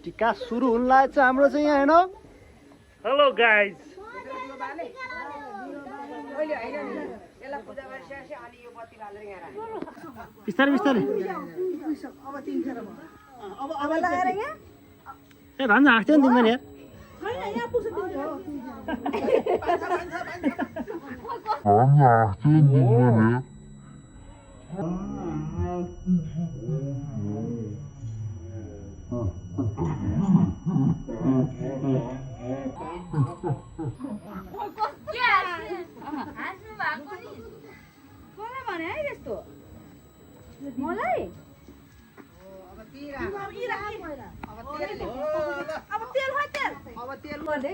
टिका सुरु हुन लागेको छ हाम्रो चाहिँ यहाँ हेर्नु हेलो गाइज बिस्तारै बिस्तारै ए भन्छ हाँस्थ्यो नि तिमीले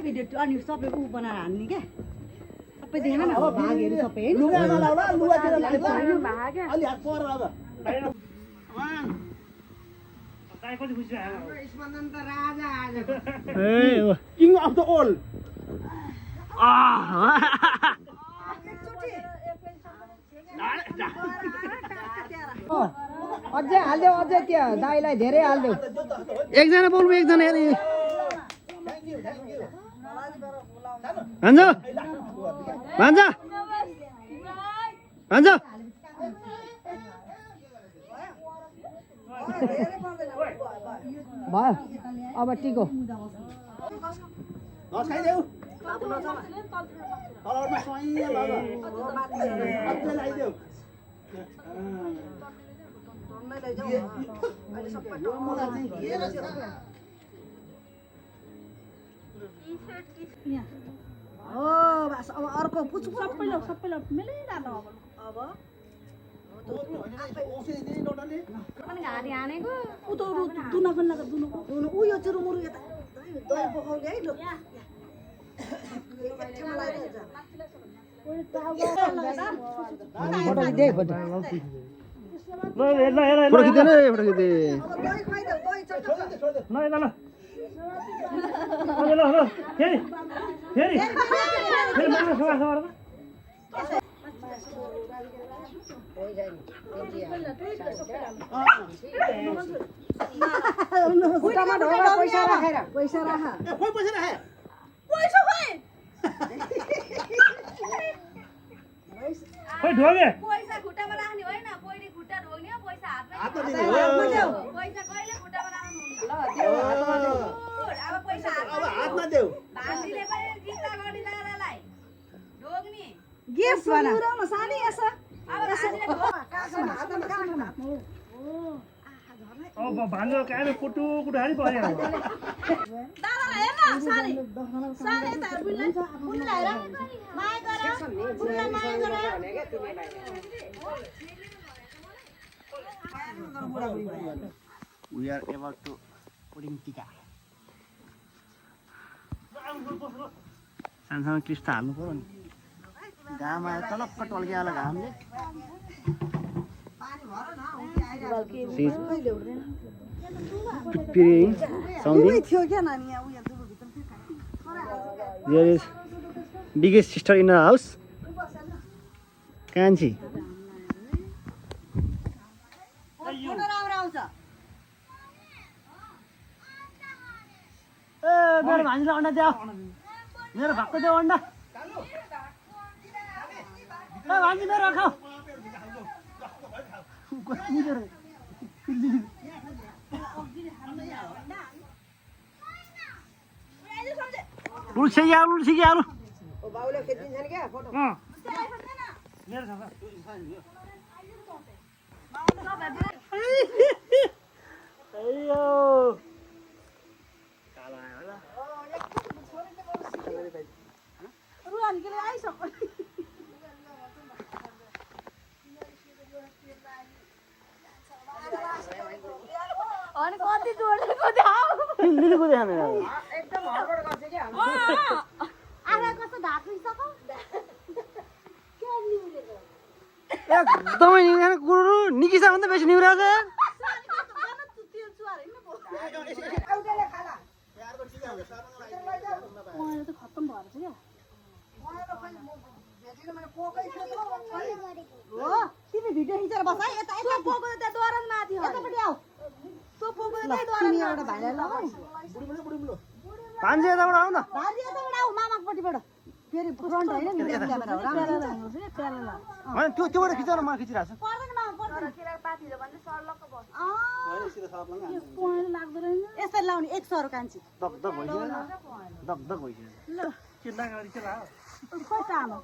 भिडियो अनि सबै उ बनाएर हान्ने क्या सबै देखेन न भागहरू सबै लुगा नलाउला लुगातिर लाग्छ अलि हात पर अब किङ अफ द ओल अझै हाल्देऊ अझै त्यो दाइलाई धेरै हाल्देऊ एकजना बोल्नु एकजना हेरी भन्छ भन्छ भन्छ भयो अब टिको खाइदेऊ कलरमा स्वाइँ बाबा अझै लगाइदेऊ हो बस अब अर्को पुछु सबैलाई मिलाइरहनु अब पनि घाँटी हानेको उ त दुना पनि लगा दुनु उ यो चुरुमुरु यता दही पकाउने है ल फोटो खिच्दैन फोटो खिच्दै पैसा राखेर पैसा राख पैसा खुट्टामा राख्ने होइन पहिले खुट्टा ढोग्ने पैसा हातमा पैसा कहिले खुट्टामा राख्नु अब पैसा हातमा देऊ भान्जीले पनि चिन्ता गर्ने लालालाई ढोग्ने गेस बना सानी यसो अब भान्जीले अब भान्जो कामे कुटु कुटु हाली पर्यो दादालाई हेर्न सानी सानी त बुनलाई हेर माया गर बुनलाई माया गर We are about to putting tika. सानो क्लिस्टा हाल्नु पर्यो नि घाम आयो तलक्क टल्कियो होला घामले preparing something. There is biggest sister in our house. Kanchi. मेरो भान्जीलाई अन्डा देऊ मेरो भागको देऊ अन्डा भान्जी मेरो खाऊ लुल्छिहाल्नु बाउले खेदिन्छ नि क्या फोटो मेरो छ अयो काला आयो होला रुवान के आइसक्यो अनि कति जोडेको थाउ लिलीको देखाने एकदम हडबड गर्छ के आरा कस्तो धाकिसक्यो के निउरेको एकदमै निउरेको गुरु निकिसा भन्दा बेसी निउरेको छ तिमी भिडियो खिचेर बस है यता यता पोको त दोरन माथि हो यतापटि आऊ तँ तिमी एउटा भाइलाई लगाऊ 500 यताबाट आऊ न भाइ यताबाट आऊ मामापट्टिबाट फेरि फ्रन्ट होइन नि क्यामेरा हो होइन त्योबाट खिचेर म खिचिरहेको छु पर्दैन मामा पर्दैन पाथिलो भन्दै सर्लक्क बस्छ पहेँलो लाग्दो रहेन यसरी लाउने 1 सरो कान्छी दगदग भइसक्यो दगदग भइसक्यो ल चिल्ला गरी के लाओ खोइ चालो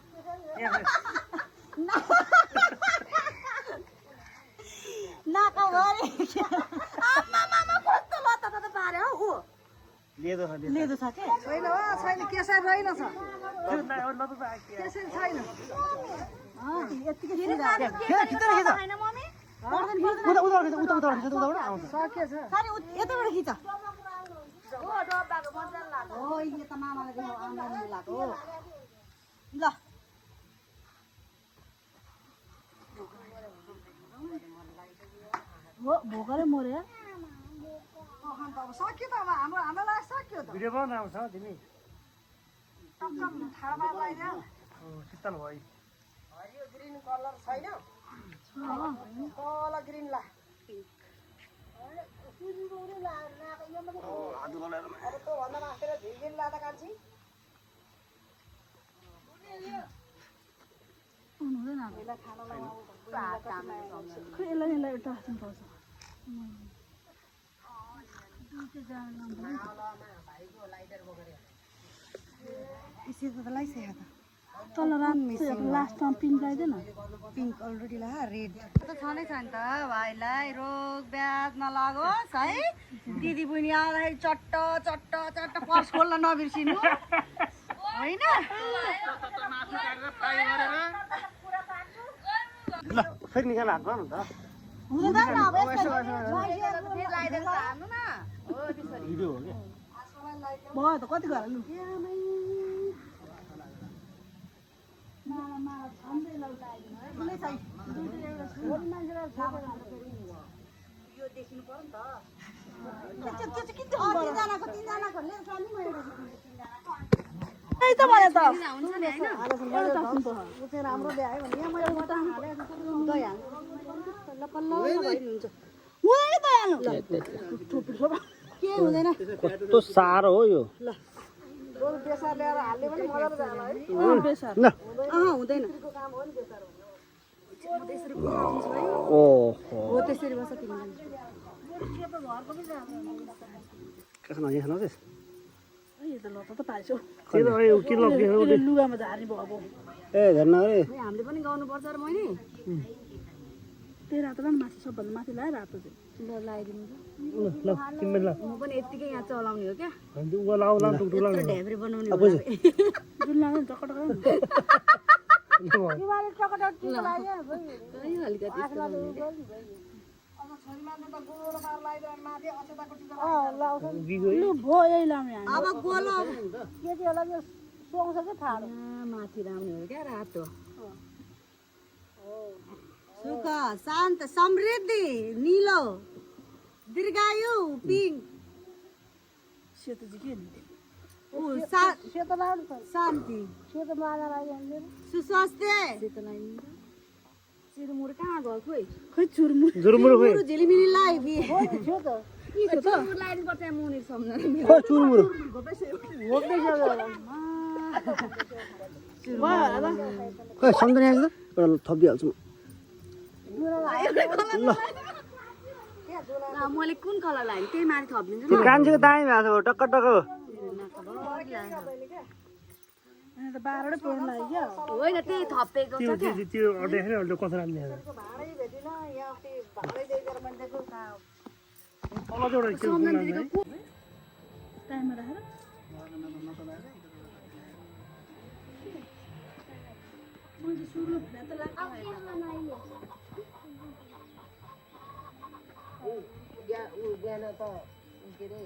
नाका गरे आमा मामा कस्तो लत्ता त पारे हौ उ लेदो छ लेदो छ के छैन हो छैन केसर रहेन छ केसर छैन यतिकै खिचेर खिच हैन मम्मी उता खिच उताबाट आउँछ सकेछ सारी यताबाट खिच ओ डब्बाको मजा लाग्छ ओ यो त मामाले देखाउ आमाले मिलाएको हो ल हो भोकरै मर्यो सक्यो त अब हामीलाई सक्यो त भिडियो बनाउन आउँछ तिमी थाहा लगाइदियो शीतल भयो हरियो ग्रीन कलर छैन कलर ग्रीन ला अब त भन्दा मासेर झिल्गिन लाँदा कान्छी तल लास्टमा पिङ्क लगाइदिएन पिङ्क अलरेडी ला रेड त छँदै छ नि त भाइलाई रोग ब्याज नलागोस् है दिदी बहिनी आउँदाखेरि चट्ट चट्ट चट्ट पर्स खोल्न नबिर्सिनु होइन ल फेरि निकाल हात गर्नु त हुँदैन अब लाइदिएर हाल्नु न हो त्यसरी भिडियो हो क्या भयो त कति घर लु यो देखिनु पर्यो नि त तिनजनाको ले सानी म त्यही त भने त हुन्छ नि हैन उठेर राम्रो ल्यायो भने यहाँ मैले एउटा हाले गइहाल्नु ल कल्ल भइनुहुन्छ हुँदैन त हाल्नु के हुँदैन कस्तो साह्रो हो यो ल गोल बेसार ल्याएर हाल्ने पनि मजाले जाला है बेसार ल हुँदैन ओहो हो त्यसरी बस्छ तिमीले कसमा यहाँ नदेश यो त लत्ता त पाइसौ त्यो त के लग्यो लुगामा झार्ने भयो अब ए झर्न अरे हामीले पनि गाउनु पर्छ र मैले त्यही रातो र माथि सबभन्दा माथि लगायो रातो चाहिँ ल लगाइदिनु ल तिमी ल म पनि यतिकै यहाँ चलाउने हो क्या उ लाउ लाउ टुक टुक यत्रो ढ्याब्री बनाउने हो जुन लाग्यो नि टकटक लु भयो यही लाउने हामी अब गोलो यति होला यो सुहाउँछ कि थाहा माथि लाउने हो क्या रातो सुख शान्त समृद्धि निलो दीर्घायु पिङ्क सेतो चाहिँ के नि सेतो लाउनु शान्ति सेतो माला लाग्यो सुस्वास्थ्य सेतो लाइदिनु चिरमुर कहाँ गयो खोइ खै चुरमुर जुरमुर खोइ झिलिमिली लाइभ सेतो चिरमुर लाइदिनु पर्छ मुनिर सम्झना खै चुरमुर खै सम्झना आएको त एउटा थपिदिइहाल्छु ल मैले कुन कलर लाएँ त्यही माथि थपिदिन्छु त्यो कान्छीको दामी भएको छ टक्क टक्क त 12 पेन लाग्यो क्या होइन त्यही थपेको छ क्या त्यो देखेन अहिले कसरी राख्ने भाडै भेटिन यहाँ अस्ति भाडै दिएर मान्छेको तल जोडेर के टाइममा राखेर मैले सुरु त ज्ञान त के रे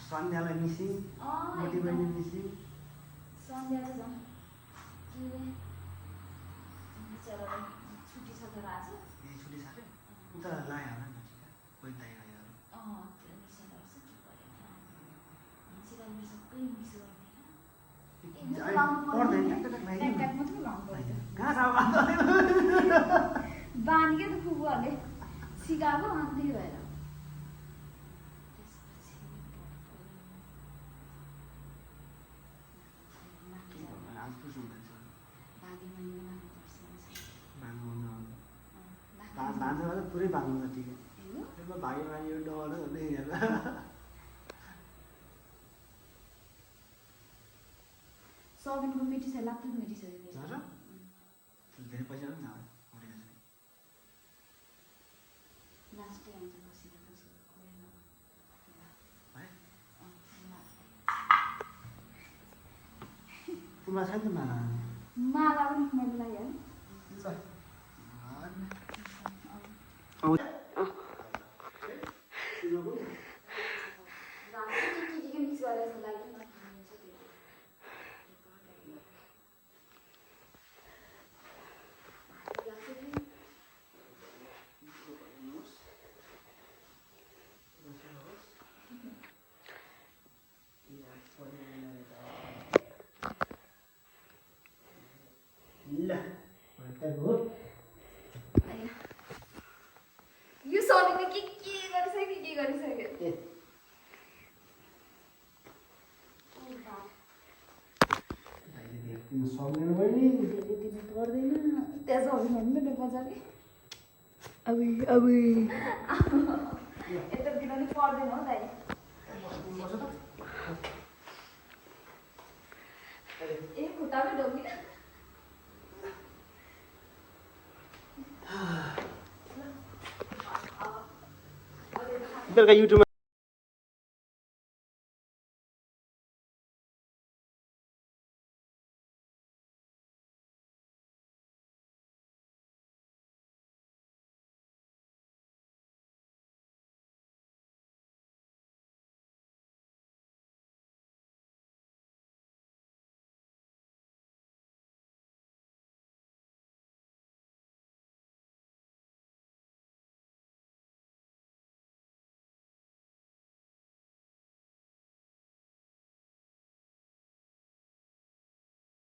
सन्ध्यालाई मिसिङ मोटी बहिनी मिसिङ उता लायो होला नि कोही ताई लायो कहाँ छ बानिकै त फुपूहरूले सिकाएको अनि त्यही भएर भान्सामा त पुरै भाग्नु छ ठिकै त्यसमा भाग्यो भने यो डर हुँदै सबिनको मेटिसक्यो लाग्दो मेटिसक्यो धेरै पैसा पनि लास्टै आउँछ बसेर पुमा छ नि त माला माला पनि मैले लगाइहालेँ यो सबिनले के गरिसक्यो सक्दैन बहिनी धेरै दिनु पर्दैन त्यहाँ सबिन हेर्नु न मजाले यता दिन पनि पर्दैन हो दाइ ए खुट्टामै ढोकिन बेलुका युट्युबमा